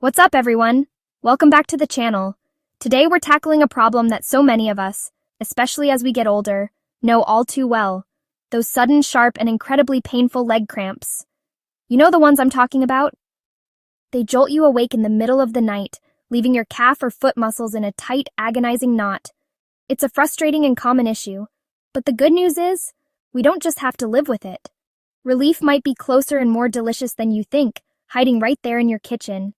What's up, everyone? Welcome back to the channel. Today we're tackling a problem that so many of us, especially as we get older, know all too well. Those sudden, sharp, and incredibly painful leg cramps. You know the ones I'm talking about? They jolt you awake in the middle of the night, leaving your calf or foot muscles in a tight, agonizing knot. It's a frustrating and common issue. But the good news is, we don't just have to live with it. Relief might be closer and more delicious than you think, hiding right there in your kitchen.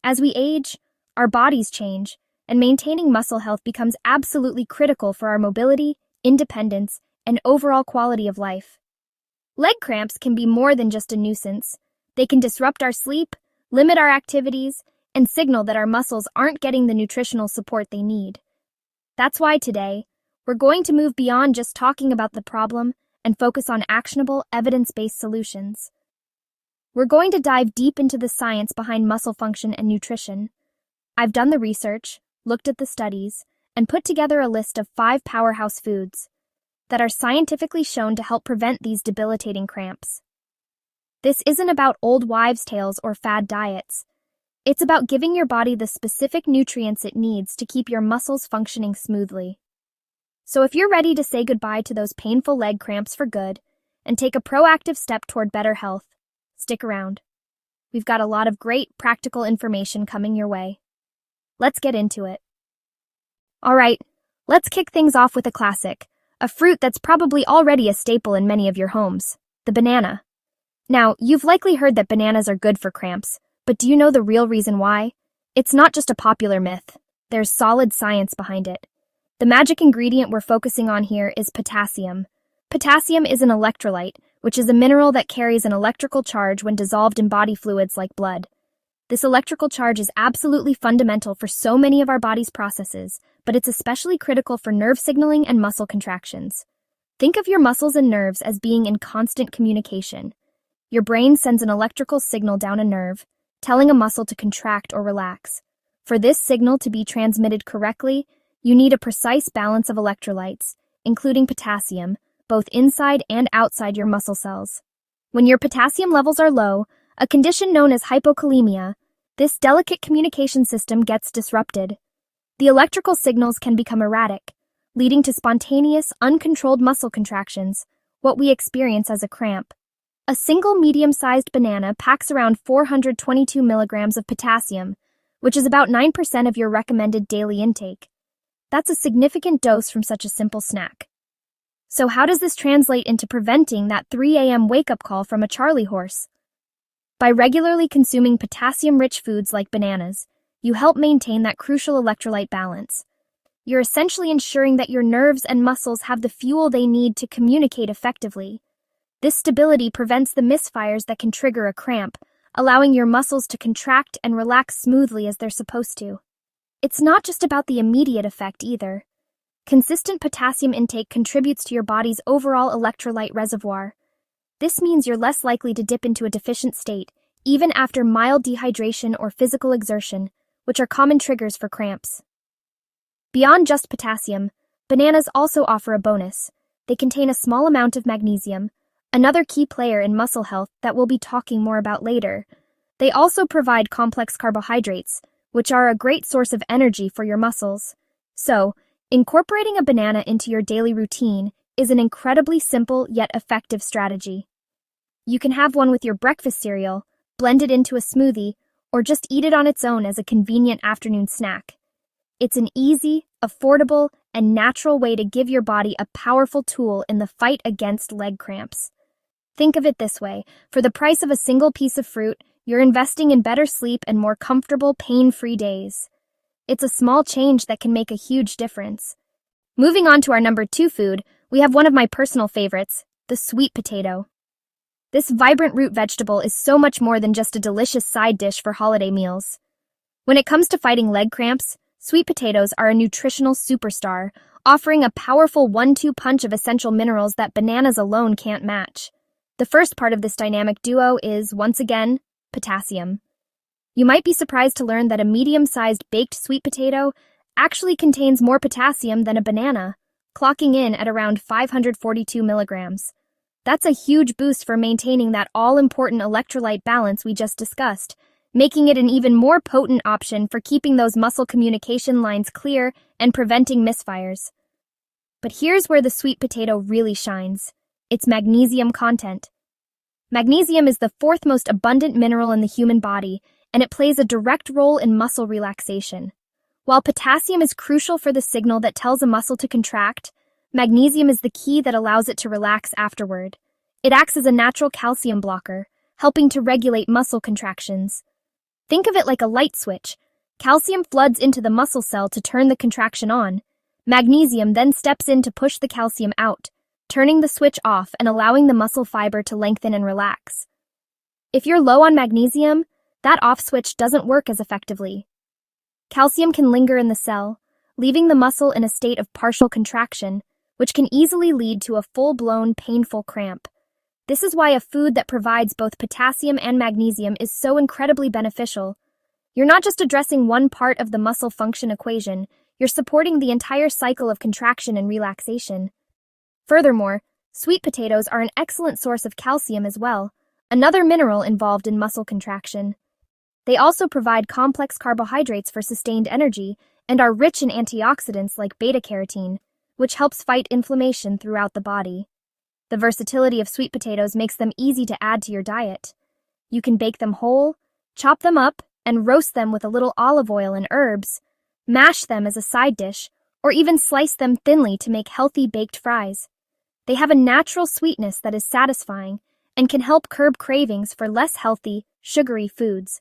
As we age, our bodies change, and maintaining muscle health becomes absolutely critical for our mobility, independence, and overall quality of life. Leg cramps can be more than just a nuisance. They can disrupt our sleep, limit our activities, and signal that our muscles aren't getting the nutritional support they need. That's why today, we're going to move beyond just talking about the problem and focus on actionable, evidence-based solutions. We're going to dive deep into the science behind muscle function and nutrition. I've done the research, looked at the studies, and put together a list of 5 powerhouse foods that are scientifically shown to help prevent these debilitating cramps. This isn't about old wives' tales or fad diets. It's about giving your body the specific nutrients it needs to keep your muscles functioning smoothly. So if you're ready to say goodbye to those painful leg cramps for good and take a proactive step toward better health, stick around. We've got a lot of great, practical information coming your way. Let's get into it. All right, let's kick things off with a classic, a fruit that's probably already a staple in many of your homes, the banana. Now, you've likely heard that bananas are good for cramps, but do you know the real reason why? It's not just a popular myth. There's solid science behind it. The magic ingredient we're focusing on here is potassium. Potassium is an electrolyte, which is a mineral that carries an electrical charge when dissolved in body fluids like blood. This electrical charge is absolutely fundamental for so many of our body's processes, but it's especially critical for nerve signaling and muscle contractions. Think of your muscles and nerves as being in constant communication. Your brain sends an electrical signal down a nerve, telling a muscle to contract or relax. For this signal to be transmitted correctly, you need a precise balance of electrolytes, including potassium, both inside and outside your muscle cells. When your potassium levels are low, a condition known as hypokalemia, this delicate communication system gets disrupted. The electrical signals can become erratic, leading to spontaneous, uncontrolled muscle contractions, what we experience as a cramp. A single medium-sized banana packs around 422 milligrams of potassium, which is about 9% of your recommended daily intake. That's a significant dose from such a simple snack. So how does this translate into preventing that 3 a.m. wake-up call from a Charlie horse? By regularly consuming potassium-rich foods like bananas, you help maintain that crucial electrolyte balance. You're essentially ensuring that your nerves and muscles have the fuel they need to communicate effectively. This stability prevents the misfires that can trigger a cramp, allowing your muscles to contract and relax smoothly as they're supposed to. It's not just about the immediate effect either. Consistent potassium intake contributes to your body's overall electrolyte reservoir. This means you're less likely to dip into a deficient state, even after mild dehydration or physical exertion, which are common triggers for cramps. Beyond just potassium, bananas also offer a bonus. They contain a small amount of magnesium, another key player in muscle health that we'll be talking more about later. They also provide complex carbohydrates, which are a great source of energy for your muscles. So, incorporating a banana into your daily routine is an incredibly simple yet effective strategy. You can have one with your breakfast cereal, blend it into a smoothie, or just eat it on its own as a convenient afternoon snack. It's an easy, affordable, and natural way to give your body a powerful tool in the fight against leg cramps. Think of it this way: for the price of a single piece of fruit, you're investing in better sleep and more comfortable, pain-free days. It's a small change that can make a huge difference. Moving on to our number 2 food, we have one of my personal favorites, the sweet potato. This vibrant root vegetable is so much more than just a delicious side dish for holiday meals. When it comes to fighting leg cramps, sweet potatoes are a nutritional superstar, offering a powerful 1-2 punch of essential minerals that bananas alone can't match. The first part of this dynamic duo is, once again, potassium. You might be surprised to learn that a medium-sized baked sweet potato actually contains more potassium than a banana, clocking in at around 542 milligrams. That's a huge boost for maintaining that all-important electrolyte balance we just discussed, making it an even more potent option for keeping those muscle communication lines clear and preventing misfires. But here's where the sweet potato really shines: its magnesium content. Magnesium is the fourth most abundant mineral in the human body, and it plays a direct role in muscle relaxation. While potassium is crucial for the signal that tells a muscle to contract, magnesium is the key that allows it to relax afterward. It acts as a natural calcium blocker, helping to regulate muscle contractions. Think of it like a light switch. Calcium floods into the muscle cell to turn the contraction on. Magnesium then steps in to push the calcium out, turning the switch off and allowing the muscle fiber to lengthen and relax. If you're low on magnesium, that off switch doesn't work as effectively. Calcium can linger in the cell, leaving the muscle in a state of partial contraction, which can easily lead to a full-blown, painful cramp. This is why a food that provides both potassium and magnesium is so incredibly beneficial. You're not just addressing one part of the muscle function equation, you're supporting the entire cycle of contraction and relaxation. Furthermore, sweet potatoes are an excellent source of calcium as well, another mineral involved in muscle contraction. They also provide complex carbohydrates for sustained energy and are rich in antioxidants like beta-carotene, which helps fight inflammation throughout the body. The versatility of sweet potatoes makes them easy to add to your diet. You can bake them whole, chop them up, and roast them with a little olive oil and herbs, mash them as a side dish, or even slice them thinly to make healthy baked fries. They have a natural sweetness that is satisfying and can help curb cravings for less healthy, sugary foods.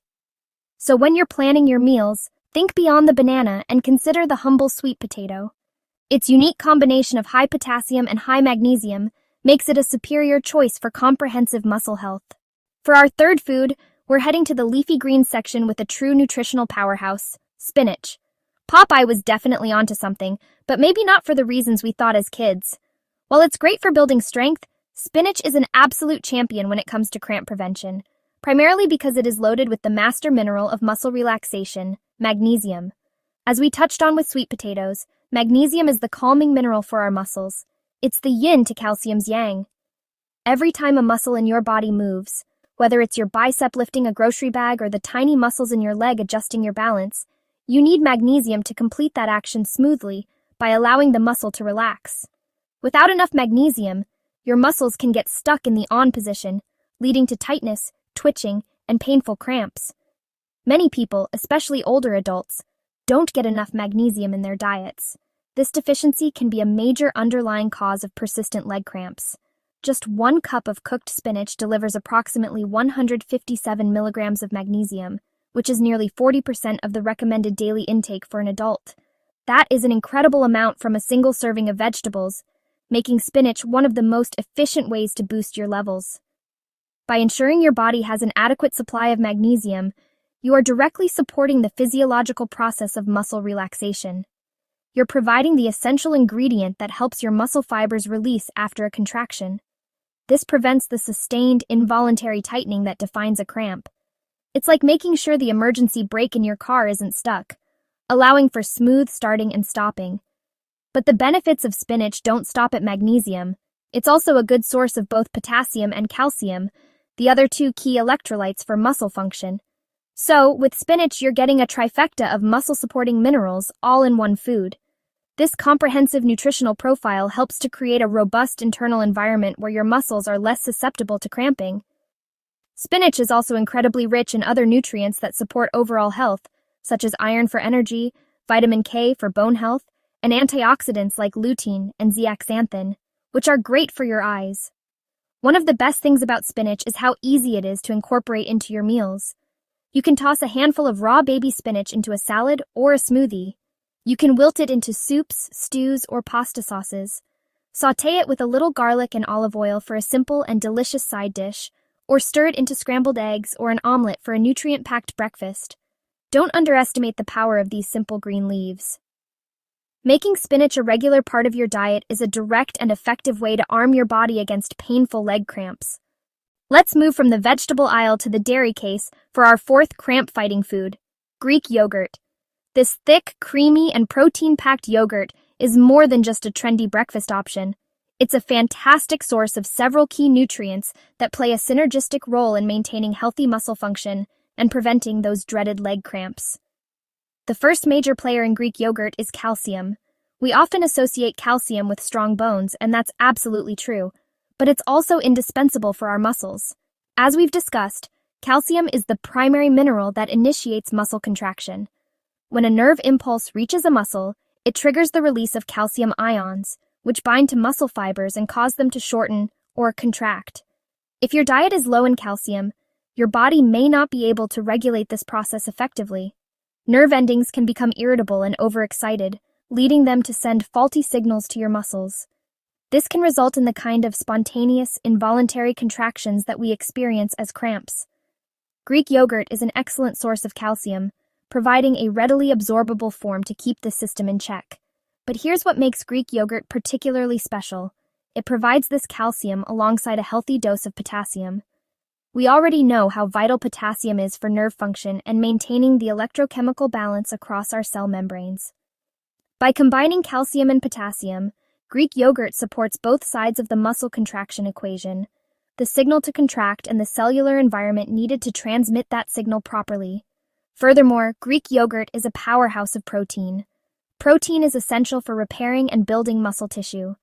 So when you're planning your meals, think beyond the banana and consider the humble sweet potato. Its unique combination of high potassium and high magnesium makes it a superior choice for comprehensive muscle health. For our third food, we're heading to the leafy greens section with a true nutritional powerhouse: spinach. Popeye was definitely onto something, but maybe not for the reasons we thought as kids. While it's great for building strength, spinach is an absolute champion when it comes to cramp prevention, primarily because it is loaded with the master mineral of muscle relaxation, magnesium. As we touched on with sweet potatoes, magnesium is the calming mineral for our muscles. It's the yin to calcium's yang. Every time a muscle in your body moves, whether it's your bicep lifting a grocery bag or the tiny muscles in your leg adjusting your balance, you need magnesium to complete that action smoothly by allowing the muscle to relax. Without enough magnesium, your muscles can get stuck in the on position, leading to tightness, twitching, and painful cramps. Many people, especially older adults, don't get enough magnesium in their diets. This deficiency can be a major underlying cause of persistent leg cramps. Just 1 cup of cooked spinach delivers approximately 157 milligrams of magnesium, which is nearly 40% of the recommended daily intake for an adult. That is an incredible amount from a single serving of vegetables, making spinach one of the most efficient ways to boost your levels. By ensuring your body has an adequate supply of magnesium, you are directly supporting the physiological process of muscle relaxation. You're providing the essential ingredient that helps your muscle fibers release after a contraction. This prevents the sustained, involuntary tightening that defines a cramp. It's like making sure the emergency brake in your car isn't stuck, allowing for smooth starting and stopping. But the benefits of spinach don't stop at magnesium. It's also a good source of both potassium and calcium, the other 2 key electrolytes for muscle function. So, with spinach, you're getting a trifecta of muscle-supporting minerals all in one food. This comprehensive nutritional profile helps to create a robust internal environment where your muscles are less susceptible to cramping. Spinach is also incredibly rich in other nutrients that support overall health, such as iron for energy, vitamin K for bone health, and antioxidants like lutein and zeaxanthin, which are great for your eyes. One of the best things about spinach is how easy it is to incorporate into your meals. You can toss a handful of raw baby spinach into a salad or a smoothie. You can wilt it into soups, stews, or pasta sauces. Sauté it with a little garlic and olive oil for a simple and delicious side dish, or stir it into scrambled eggs or an omelet for a nutrient-packed breakfast. Don't underestimate the power of these simple green leaves. Making spinach a regular part of your diet is a direct and effective way to arm your body against painful leg cramps. Let's move from the vegetable aisle to the dairy case for our 4th cramp-fighting food: Greek yogurt. This thick, creamy, and protein-packed yogurt is more than just a trendy breakfast option. It's a fantastic source of several key nutrients that play a synergistic role in maintaining healthy muscle function and preventing those dreaded leg cramps. The first major player in Greek yogurt is calcium. We often associate calcium with strong bones, and that's absolutely true, but it's also indispensable for our muscles. As we've discussed, calcium is the primary mineral that initiates muscle contraction. When a nerve impulse reaches a muscle, it triggers the release of calcium ions, which bind to muscle fibers and cause them to shorten or contract. If your diet is low in calcium, your body may not be able to regulate this process effectively. Nerve endings can become irritable and overexcited, leading them to send faulty signals to your muscles. This can result in the kind of spontaneous, involuntary contractions that we experience as cramps. Greek yogurt is an excellent source of calcium, providing a readily absorbable form to keep the system in check. But here's what makes Greek yogurt particularly special. It provides this calcium alongside a healthy dose of potassium. We already know how vital potassium is for nerve function and maintaining the electrochemical balance across our cell membranes. By combining calcium and potassium, Greek yogurt supports both sides of the muscle contraction equation, the signal to contract and the cellular environment needed to transmit that signal properly. Furthermore, Greek yogurt is a powerhouse of protein. Protein is essential for repairing and building muscle tissue.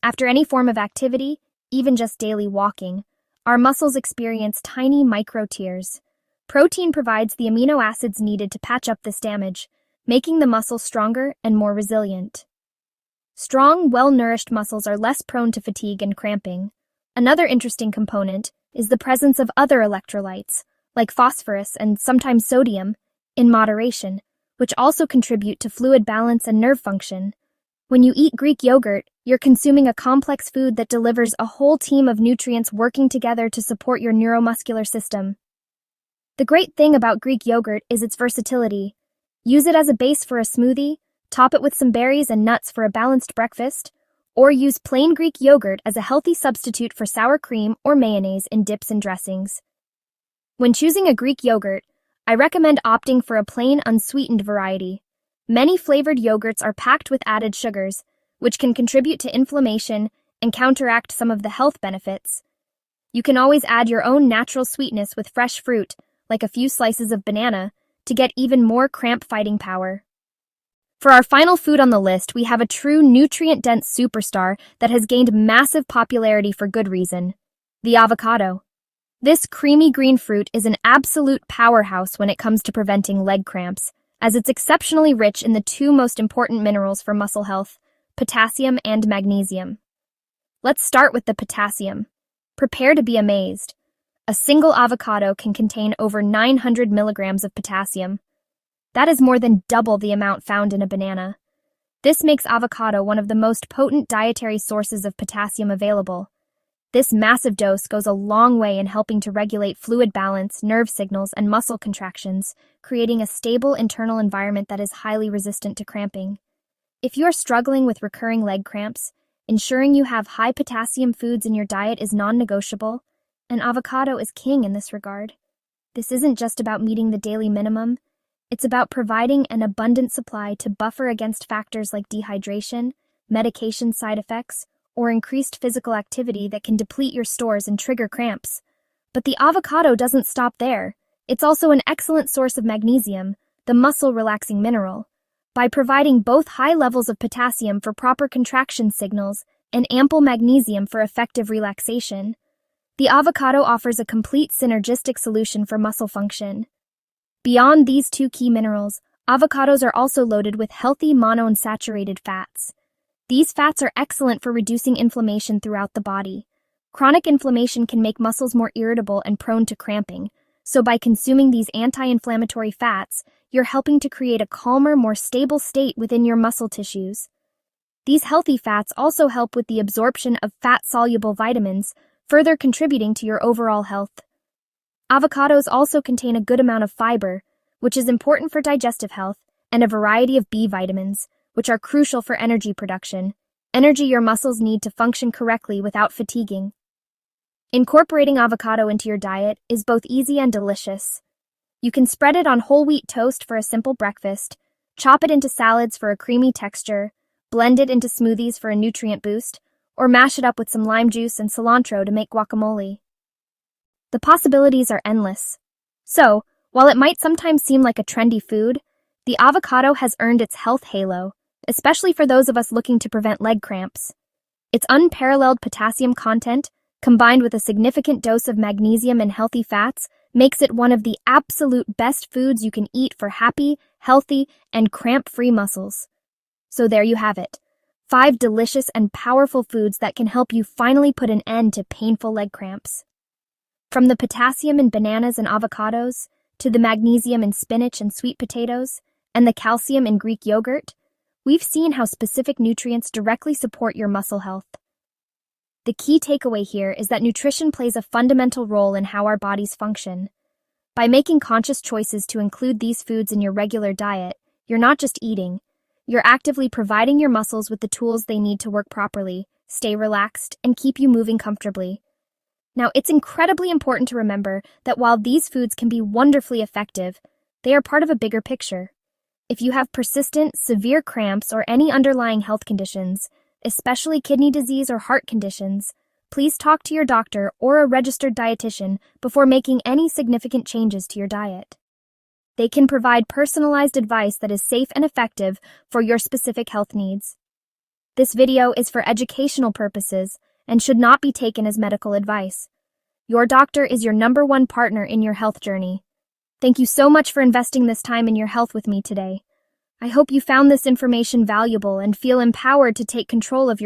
After any form of activity, even just daily walking, our muscles experience tiny micro-tears. Protein provides the amino acids needed to patch up this damage, making the muscle stronger and more resilient. Strong, well-nourished muscles are less prone to fatigue and cramping. Another interesting component is the presence of other electrolytes, like phosphorus and sometimes sodium, in moderation, which also contribute to fluid balance and nerve function. When you eat Greek yogurt, you're consuming a complex food that delivers a whole team of nutrients working together to support your neuromuscular system. The great thing about Greek yogurt is its versatility. Use it as a base for a smoothie, top it with some berries and nuts for a balanced breakfast, or use plain Greek yogurt as a healthy substitute for sour cream or mayonnaise in dips and dressings. When choosing a Greek yogurt, I recommend opting for a plain unsweetened variety. Many flavored yogurts are packed with added sugars, which can contribute to inflammation and counteract some of the health benefits. You can always add your own natural sweetness with fresh fruit, like a few slices of banana, to get even more cramp-fighting power. For our final food on the list, we have a true nutrient-dense superstar that has gained massive popularity for good reason: the avocado. This creamy green fruit is an absolute powerhouse when it comes to preventing leg cramps, as it's exceptionally rich in the two most important minerals for muscle health, potassium and magnesium. Let's start with the potassium. Prepare to be amazed. A single avocado can contain over 900 milligrams of potassium. That is more than double the amount found in a banana. This makes avocado one of the most potent dietary sources of potassium available. This massive dose goes a long way in helping to regulate fluid balance, nerve signals, and muscle contractions, creating a stable internal environment that is highly resistant to cramping. If you are struggling with recurring leg cramps, ensuring you have high potassium foods in your diet is non-negotiable, and avocado is king in this regard. This isn't just about meeting the daily minimum, it's about providing an abundant supply to buffer against factors like dehydration, medication side effects, or increased physical activity that can deplete your stores and trigger cramps. But the avocado doesn't stop there. It's also an excellent source of magnesium, the muscle-relaxing mineral. By providing both high levels of potassium for proper contraction signals and ample magnesium for effective relaxation, the avocado offers a complete synergistic solution for muscle function. Beyond these two key minerals, avocados are also loaded with healthy monounsaturated fats. These fats are excellent for reducing inflammation throughout the body. Chronic inflammation can make muscles more irritable and prone to cramping, so by consuming these anti-inflammatory fats, you're helping to create a calmer, more stable state within your muscle tissues. These healthy fats also help with the absorption of fat-soluble vitamins, further contributing to your overall health. Avocados also contain a good amount of fiber, which is important for digestive health, and a variety of B vitamins, which are crucial for energy production, energy your muscles need to function correctly without fatiguing. Incorporating avocado into your diet is both easy and delicious. You can spread it on whole wheat toast for a simple breakfast, chop it into salads for a creamy texture, blend it into smoothies for a nutrient boost, or mash it up with some lime juice and cilantro to make guacamole. The possibilities are endless. So, While it might sometimes seem like a trendy food, the avocado has earned its health halo, especially for those of us looking to prevent leg cramps. Its unparalleled potassium content, combined with a significant dose of magnesium and healthy fats, makes it one of the absolute best foods you can eat for happy, healthy, and cramp-free muscles. So there you have it. 5 delicious and powerful foods that can help you finally put an end to painful leg cramps. From the potassium in bananas and avocados, to the magnesium in spinach and sweet potatoes, and the calcium in Greek yogurt, we've seen how specific nutrients directly support your muscle health. The key takeaway here is that nutrition plays a fundamental role in how our bodies function. By making conscious choices to include these foods in your regular diet, you're not just eating, you're actively providing your muscles with the tools they need to work properly, stay relaxed, and keep you moving comfortably. Now, it's incredibly important to remember that while these foods can be wonderfully effective, they are part of a bigger picture. If you have persistent, severe cramps or any underlying health conditions, especially kidney disease or heart conditions, please talk to your doctor or a registered dietitian before making any significant changes to your diet. They can provide personalized advice that is safe and effective for your specific health needs. This video is for educational purposes and should not be taken as medical advice. Your doctor is your #1 partner in your health journey. Thank you so much for investing this time in your health with me today. I hope you found this information valuable and feel empowered to take control of your